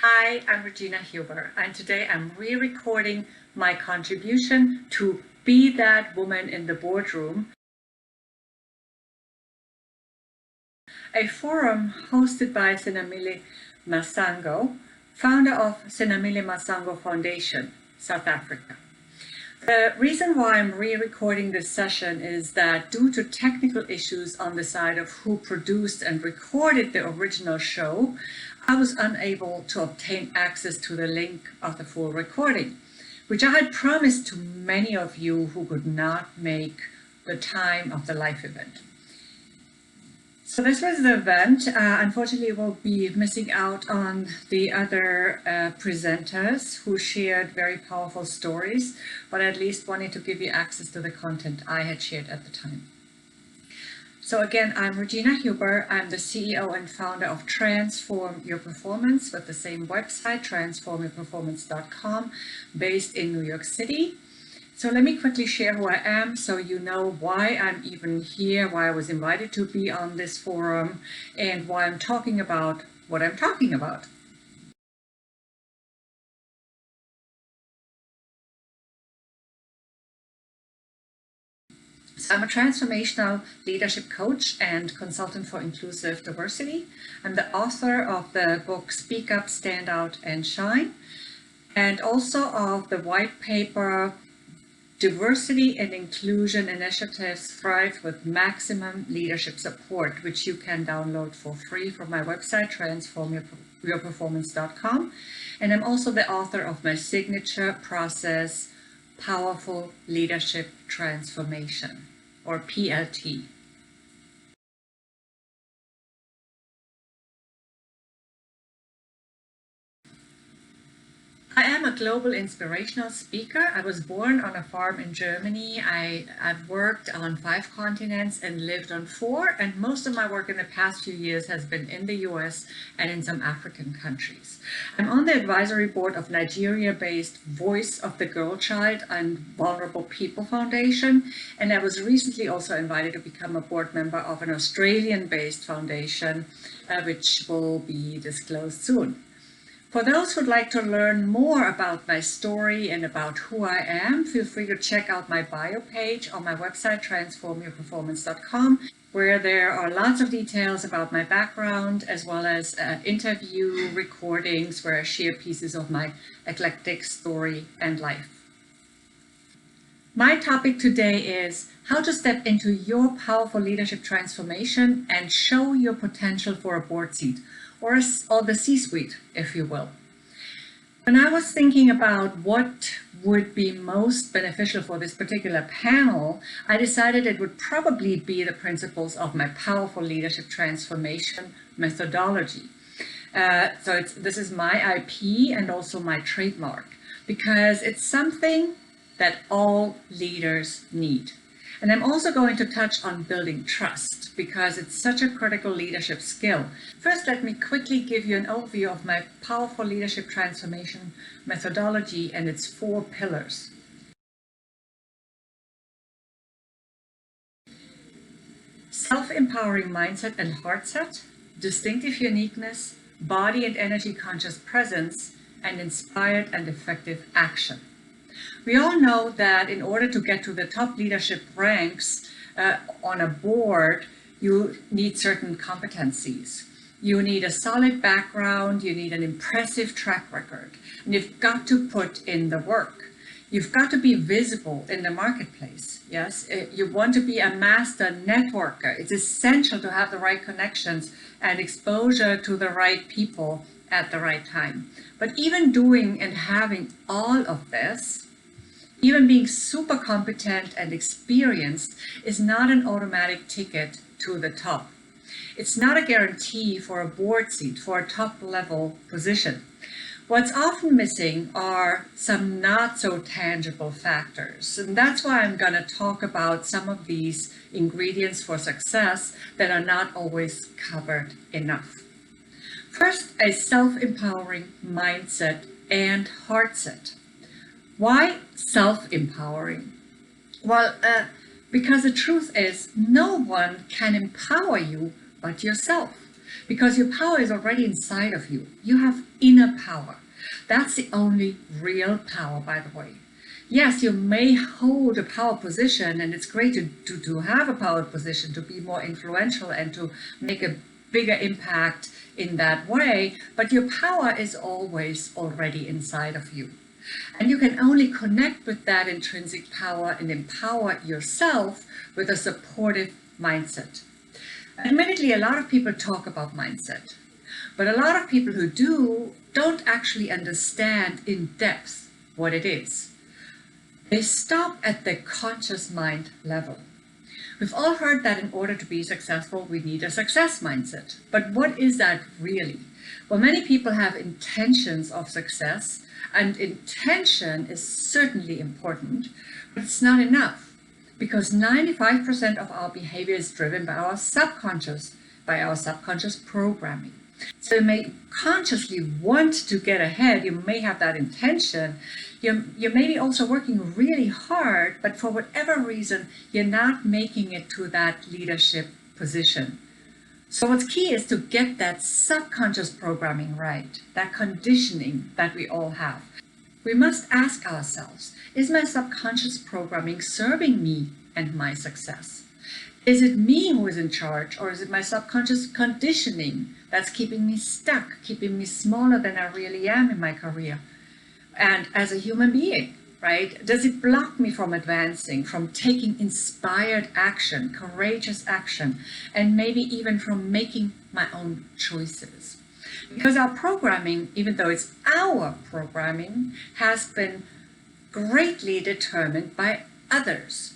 Hi, I'm Regina Huber, and today I'm re-recording my contribution to Be That Woman in the Boardroom, a forum hosted by Senamile Masango, founder of Senamile Masango Foundation, South Africa. The reason why I'm re-recording this session is that due to technical issues on the side of who produced and recorded the original show, I was unable to obtain access to the link of the full recording, which I had promised to many of you who could not make the time of the live event. So this was the event. Unfortunately, we'll be missing out on the other presenters who shared very powerful stories, but at least wanted to give you access to the content I had shared at the time. So again, I'm Regina Huber. I'm the CEO and founder of Transform Your Performance with the same website, transformyourperformance.com, based in New York City. So let me quickly share who I am so you know why I'm even here, why I was invited to be on this forum, and why I'm talking about what I'm talking about. So I'm a transformational leadership coach and consultant for inclusive diversity. I'm the author of the book Speak Up, Stand Out, and Shine, and also of the white paper Diversity and Inclusion Initiatives Thrive with Maximum Leadership Support, which you can download for free from my website, transformyourperformance.com. And I'm also the author of my signature process, Powerful Leadership Transformation, or PLT. I am a global inspirational speaker. I was born on a farm in Germany. I've worked on 5 continents and lived on 4, and most of my work in the past few years has been in the US and in some African countries. I'm on the advisory board of Nigeria-based Voice of the Girl Child and Vulnerable People Foundation, and I was recently also invited to become a board member of an Australian-based foundation, which will be disclosed soon. For those who'd like to learn more about my story and about who I am, feel free to check out my bio page on my website, transformyourperformance.com, where there are lots of details about my background, as well as interview recordings where I share pieces of my eclectic story and life. My topic today is how to step into your powerful leadership transformation and show your potential for a board seat, or the C-suite, if you will. When I was thinking about what would be most beneficial for this particular panel, I decided it would probably be the principles of my powerful leadership transformation methodology. This is my IP and also my trademark, because it's something that all leaders need. And I'm also going to touch on building trust because it's such a critical leadership skill. First, let me quickly give you an overview of my powerful leadership transformation methodology and its 4 pillars. Self-empowering mindset and heart set, distinctive uniqueness, body and energy conscious presence, and inspired and effective action. We all know that in order to get to the top leadership ranks on a board, you need certain competencies. You need a solid background, you need an impressive track record, and you've got to put in the work. You've got to be visible in the marketplace, yes? You want to be a master networker. It's essential to have the right connections and exposure to the right people at the right time. But even doing and having all of this, even being super competent and experienced, is not an automatic ticket to the top. It's not a guarantee for a board seat, for a top level position. What's often missing are some not so tangible factors. And that's why I'm going to talk about some of these ingredients for success that are not always covered enough. First, a self-empowering mindset and heart set. Why self-empowering? Well, because the truth is no one can empower you but yourself. because your power is already inside of you. You have inner power. That's the only real power, by the way. Yes, you may hold a power position, and it's great to have a power position, to be more influential and to make a bigger impact in that way, but your power is always already inside of you. And you can only connect with that intrinsic power and empower yourself with a supportive mindset. Admittedly, a lot of people talk about mindset, but a lot of people who do don't actually understand in depth what it is. They stop at the conscious mind level. We've all heard that in order to be successful, we need a success mindset. But what is that really? Well, many people have intentions of success, and intention is certainly important, but it's not enough, because 95% of our behavior is driven by our subconscious programming. So you may consciously want to get ahead, you may have that intention, you may be also working really hard, but for whatever reason, you're not making it to that leadership position. So what's key is to get that subconscious programming right, that conditioning that we all have. We must ask ourselves, is my subconscious programming serving me and my success? Is it me who is in charge, or is it my subconscious conditioning that's keeping me stuck, keeping me smaller than I really am in my career? And as a human being, right? Does it block me from advancing, from taking inspired action, courageous action, and maybe even from making my own choices? Because our programming, even though it's our programming, has been greatly determined by others.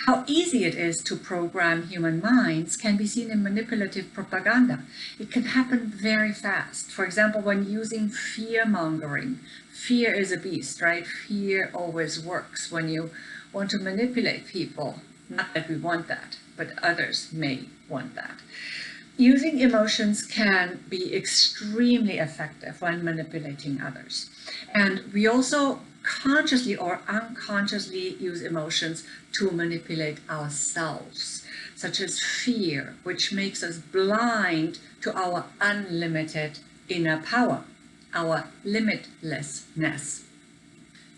How easy it is to program human minds can be seen in manipulative propaganda. It can happen very fast. For example, when using fear-mongering. Fear is a beast, right? Fear always works when you want to manipulate people. Not that we want that, but others may want that. Using emotions can be extremely effective when manipulating others. And we also consciously or unconsciously use emotions to manipulate ourselves, such as fear, which makes us blind to our unlimited inner power, our limitlessness.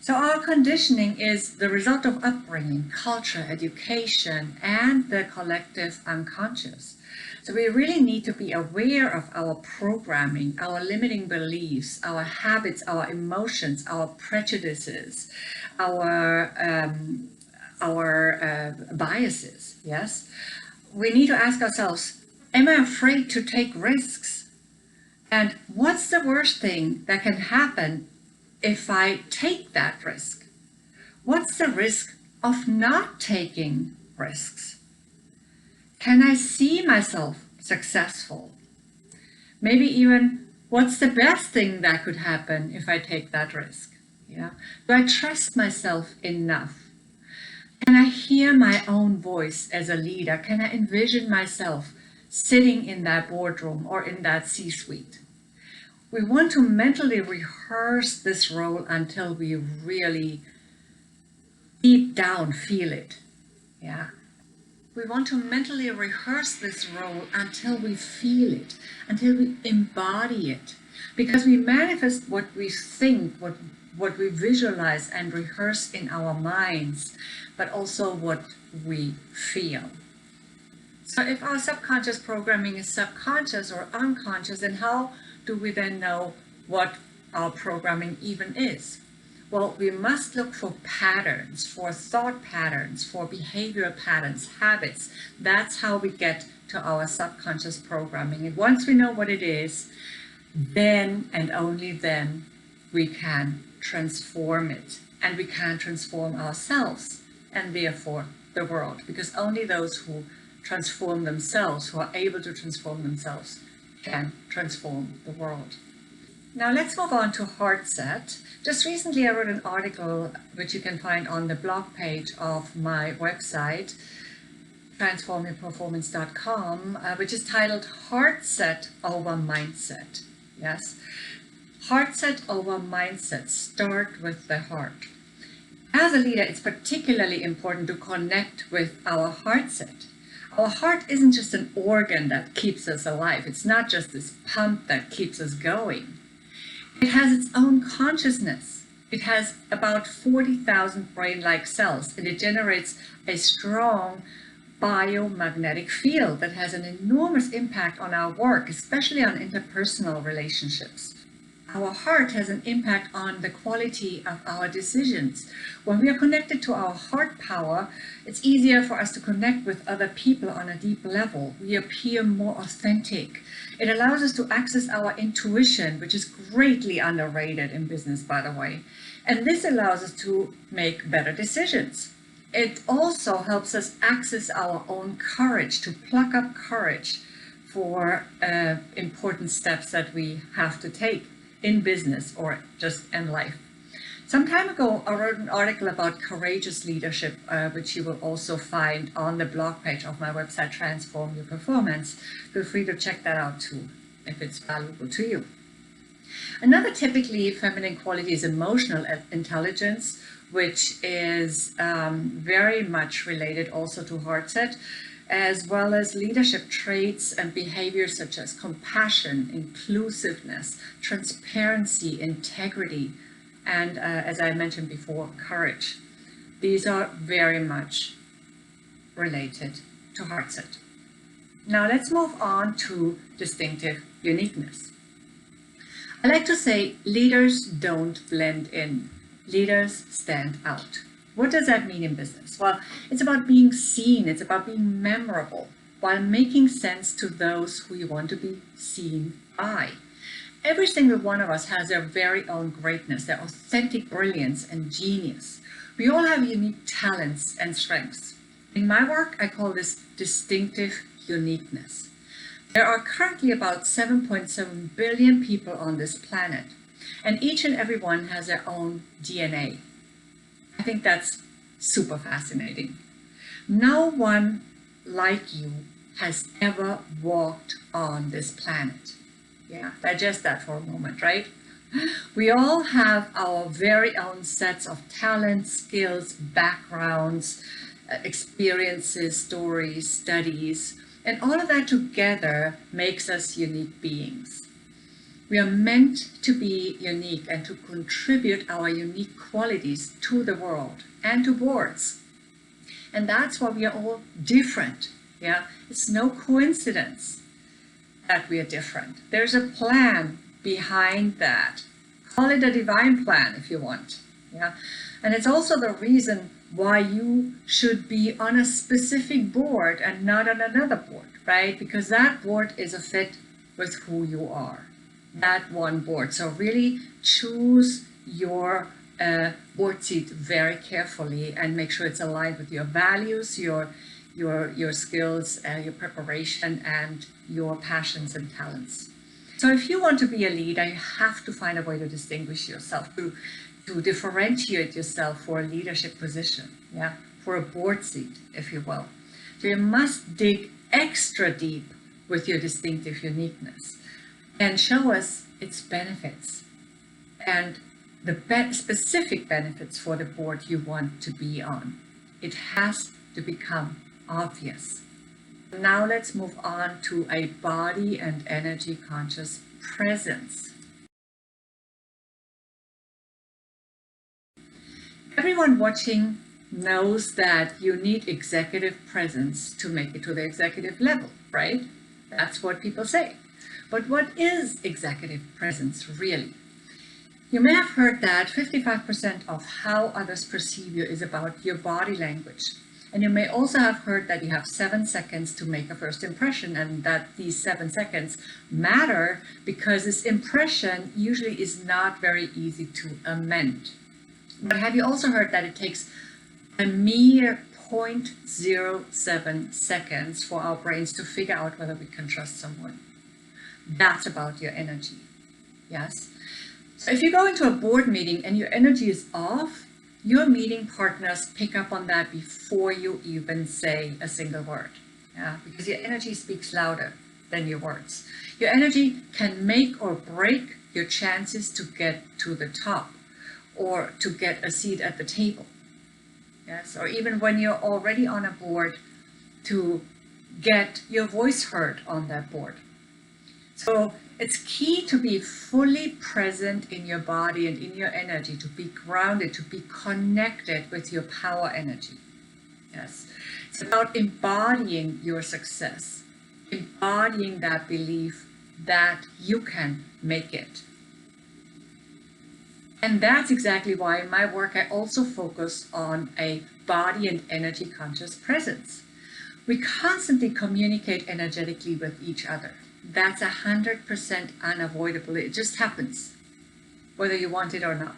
So our conditioning is the result of upbringing, culture, education, and the collective unconscious. So we really need to be aware of our programming, our limiting beliefs, our habits, our emotions, our prejudices, our biases, yes? We need to ask ourselves, am I afraid to take risks? And what's the worst thing that can happen if I take that risk? What's the risk of not taking risks? Can I see myself successful? Maybe even, what's the best thing that could happen if I take that risk? Yeah. Do I trust myself enough? Can I hear my own voice as a leader? Can I envision myself sitting in that boardroom or in that C-suite? We want to mentally rehearse this role until we really deep down feel it. Yeah. We want to mentally rehearse this role until we feel it, until we embody it. Because we manifest what we think, what we visualize and rehearse in our minds, but also what we feel. So if our subconscious programming is subconscious or unconscious, then how do we then know what our programming even is? Well, we must look for patterns, for thought patterns, for behavioral patterns, habits. That's how we get to our subconscious programming. And once we know what it is, then and only then we can transform it. And we can transform ourselves and therefore the world. Because only those who transform themselves, who are able to transform themselves, can transform the world. Now let's move on to heart set. Just recently I wrote an article which you can find on the blog page of my website, transformyourperformance.com, which is titled Heart Set over Mindset. Yes, heart set over mindset. Start with the heart. As a leader, it's particularly important to connect with our heart set. Our heart isn't just an organ that keeps us alive. It's not just this pump that keeps us going. It has its own consciousness. It has about 40,000 brain-like cells, and it generates a strong biomagnetic field that has an enormous impact on our work, especially on interpersonal relationships. Our heart has an impact on the quality of our decisions. When we are connected to our heart power, it's easier for us to connect with other people on a deep level. We appear more authentic. It allows us to access our intuition, which is greatly underrated in business, by the way. And this allows us to make better decisions. It also helps us access our own courage, to pluck up courage for important steps that we have to take in business or just in life. Some time ago, I wrote an article about courageous leadership, which you will also find on the blog page of my website, Transform Your Performance. Feel free to check that out too, if it's valuable to you. Another typically feminine quality is emotional intelligence, which is very much related also to heart set, as well as leadership traits and behaviors such as compassion, inclusiveness, transparency, integrity, and as I mentioned before, courage. These are very much related to heart set. Now let's move on to distinctive uniqueness. I like to say leaders don't blend in. Leaders stand out. What does that mean in business? Well, it's about being seen. It's about being memorable while making sense to those who you want to be seen by. Every single one of us has their very own greatness, their authentic brilliance and genius. We all have unique talents and strengths. In my work, I call this distinctive uniqueness. There are currently about 7.7 billion people on this planet, and each and every one has their own DNA. I think that's super fascinating. No one like you has ever walked on this planet. Yeah, digest that for a moment, right? We all have our very own sets of talents, skills, backgrounds, experiences, stories, studies, and all of that together makes us unique beings. We are meant to be unique and to contribute our unique qualities to the world and to boards. And that's why we are all different. Yeah, it's no coincidence that we are different. There's a plan behind that. Call it a divine plan if you want. Yeah, and it's also the reason why you should be on a specific board and not on another board, right? Because that board is a fit with who you are. That one board. So really choose your board seat very carefully and make sure it's aligned with your values, your skills, your preparation, and your passions and talents. So if you want to be a leader, you have to find a way to distinguish yourself, to differentiate yourself for a leadership position, yeah, for a board seat, if you will. So you must dig extra deep with your distinctive uniqueness and show us its benefits and the specific benefits for the board you want to be on. It has to become obvious. Now let's move on to a body and energy conscious presence. Everyone watching knows that you need executive presence to make it to the executive level, right? That's what people say. But what is executive presence really? You may have heard that 55% of how others perceive you is about your body language. And you may also have heard that you have 7 seconds to make a first impression, and that these 7 seconds matter because this impression usually is not very easy to amend. But have you also heard that it takes a mere 0.07 seconds for our brains to figure out whether we can trust someone? That's about your energy, yes? So if you go into a board meeting and your energy is off, your meeting partners pick up on that before you even say a single word, yeah? Because your energy speaks louder than your words. Your energy can make or break your chances to get to the top or to get a seat at the table, yes? Or even when you're already on a board, to get your voice heard on that board. So it's key to be fully present in your body and in your energy, to be grounded, to be connected with your power energy. Yes. It's about embodying your success, embodying that belief that you can make it. And that's exactly why in my work I also focus on a body and energy conscious presence. We constantly communicate energetically with each other. That's 100% unavoidable. It just happens, whether you want it or not.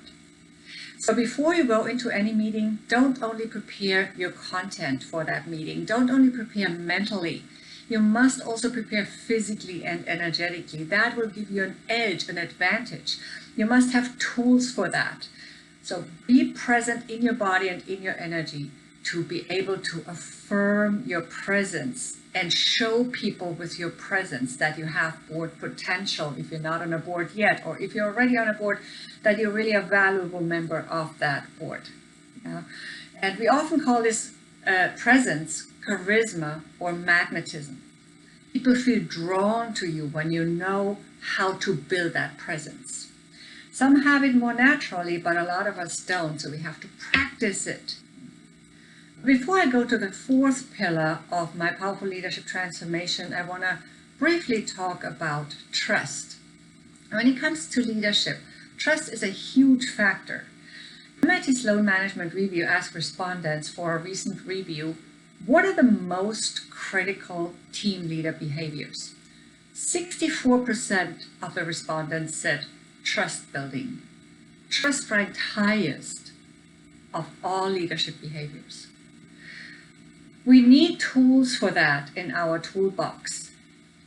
So before you go into any meeting, don't only prepare your content for that meeting. Don't only prepare mentally. You must also prepare physically and energetically. That will give you an edge, an advantage. You must have tools for that. So be present in your body and in your energy to be able to affirm your presence and show people with your presence that you have board potential if you're not on a board yet, or if you're already on a board, that you're really a valuable member of that board. And we often call this presence charisma or magnetism. People feel drawn to you when you know how to build that presence. Some have it more naturally, but a lot of us don't, so we have to practice it. Before I go to the fourth pillar of my powerful leadership transformation, I want to briefly talk about trust. When it comes to leadership, trust is a huge factor. MIT Sloan Management Review asked respondents for a recent review, what are the most critical team leader behaviors? 64% of the respondents said trust building. Trust ranked highest of all leadership behaviors. We need tools for that in our toolbox.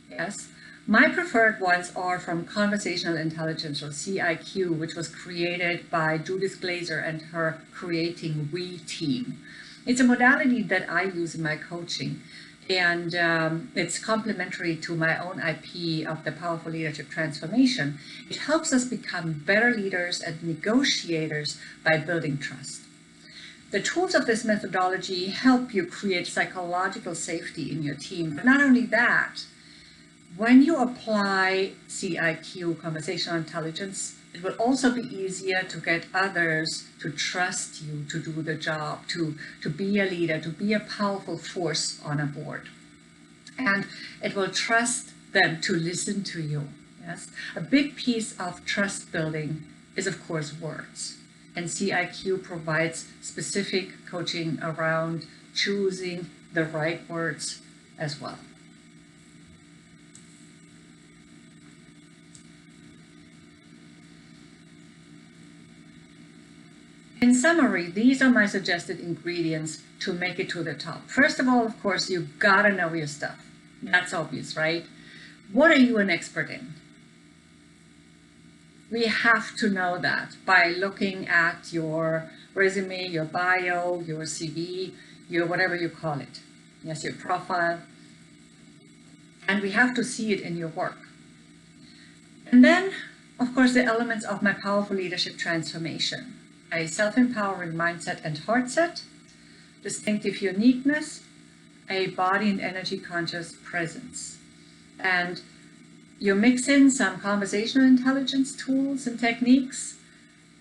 Yes, my preferred ones are from Conversational Intelligence, or CIQ, which was created by Judith Glaser and her Creating We team. It's a modality that I use in my coaching, and it's complementary to my own IP of the powerful leadership transformation. It helps us become better leaders and negotiators by building trust. The tools of this methodology help you create psychological safety in your team. But not only that, when you apply CIQ, Conversational Intelligence, it will also be easier to get others to trust you to do the job, to be a leader, to be a powerful force on a board. And it will trust them to listen to you. Yes? A big piece of trust building is, of course, words. And CIQ provides specific coaching around choosing the right words as well. In summary, these are my suggested ingredients to make it to the top. First of all, of course, you gotta know your stuff. That's obvious, right? What are you an expert in? We have to know that by looking at your resume, your bio, your CV, your whatever you call it. Yes, your profile. And we have to see it in your work. And then, of course, the elements of my powerful leadership transformation. A self-empowering mindset and heart set, distinctive uniqueness, a body and energy conscious presence. And you mix in some conversational intelligence tools and techniques,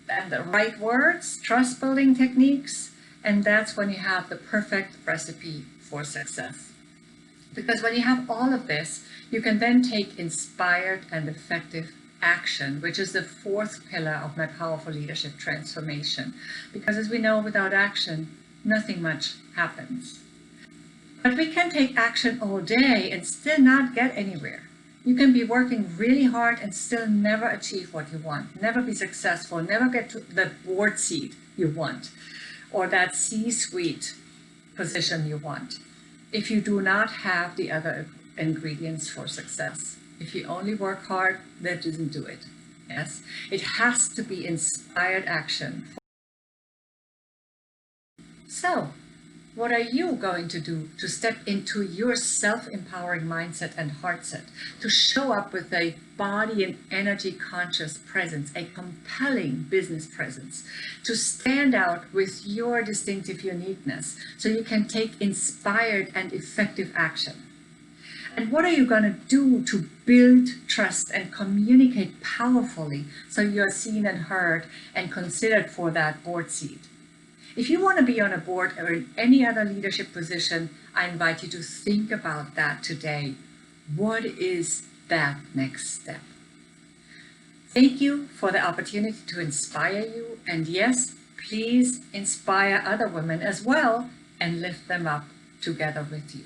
and the right words, trust building techniques, and that's when you have the perfect recipe for success. Because when you have all of this, you can then take inspired and effective action, which is the fourth pillar of my powerful leadership transformation. Because as we know, without action, nothing much happens. But we can take action all day and still not get anywhere. You can be working really hard and still never achieve what you want, never be successful, never get to the board seat you want, or that C-suite position you want, if you do not have the other ingredients for success. If you only work hard, that doesn't do it. Yes, it has to be inspired action. So, what are you going to do to step into your self-empowering mindset and heart set, to show up with a body and energy conscious presence, a compelling business presence, to stand out with your distinctive uniqueness so you can take inspired and effective action? And what are you going to do to build trust and communicate powerfully so you're seen and heard and considered for that board seat? If you want to be on a board or in any other leadership position, I invite you to think about that today. What is that next step? Thank you for the opportunity to inspire you. And yes, please inspire other women as well and lift them up together with you.